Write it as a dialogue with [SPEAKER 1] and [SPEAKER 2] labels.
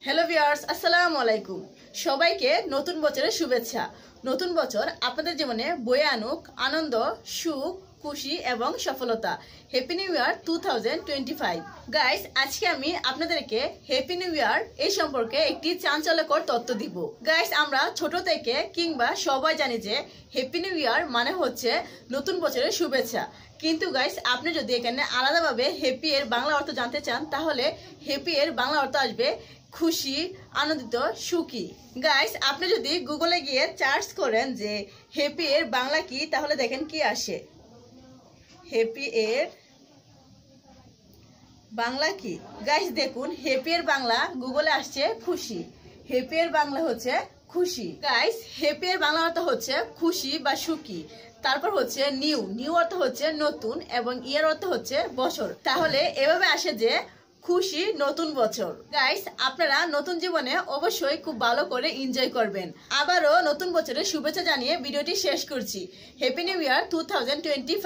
[SPEAKER 1] Hello viewers, আসসালামু আলাইকুম। সবাইকে নতুন বছরের শুভেচ্ছা। নতুন বছর আপনাদের জীবনে বয়ে আনুক আনন্দ, সুখ, খুশি এবং সফলতা। Happy new year 2025। গাইস, আজকে আমি আপনাদেরকে হ্যাপি নিউ ইয়ার এই সম্পর্কে একটি চাঞ্চল্যকর তথ্য দিব। গাইস, আমরা ছোট থেকে কিংবা সবাই জানি যে হ্যাপি নিউ ইয়ার মানে হচ্ছে নতুন বছরের শুভেচ্ছা। কিন্তু গাইস, আপনি যদি এখানে আলাদাভাবে হ্যাপি এর বাংলা অর্থ জানতে চান, তাহলে হ্যাপি এর বাংলা অর্থ আসবে খুশি, আনন্দিত, সুখী। গাইস, আপনি যদি গুগলে গিয়ে সার্চ করেন যে হ্যাপি এর বাংলা কি, তাহলে দেখেন কি আসে। হ্যাপি এর বাংলা কি? গাইস দেখুন, হ্যাপি এর বাংলা গুগলে আসছে খুশি। হ্যাপি এর বাংলা হচ্ছে খুশি। গাইস, হ্যাপি এর বাংলা অর্থ হচ্ছে খুশি বা সুখী। তারপর হচ্ছে নিউ। নিউ অর্থ হচ্ছে নতুন এবং ইয়ার অর্থ হচ্ছে বছর। তাহলে এভাবে আসে যে খুশি নতুন বছর। গাইস, আপনারা নতুন জীবনে অবশ্যই খুব ভালো করে এনজয় করবেন। আবারও নতুন বছরের শুভেচ্ছা জানিয়ে ভিডিওটি শেষ করছি। Happy new year 2025।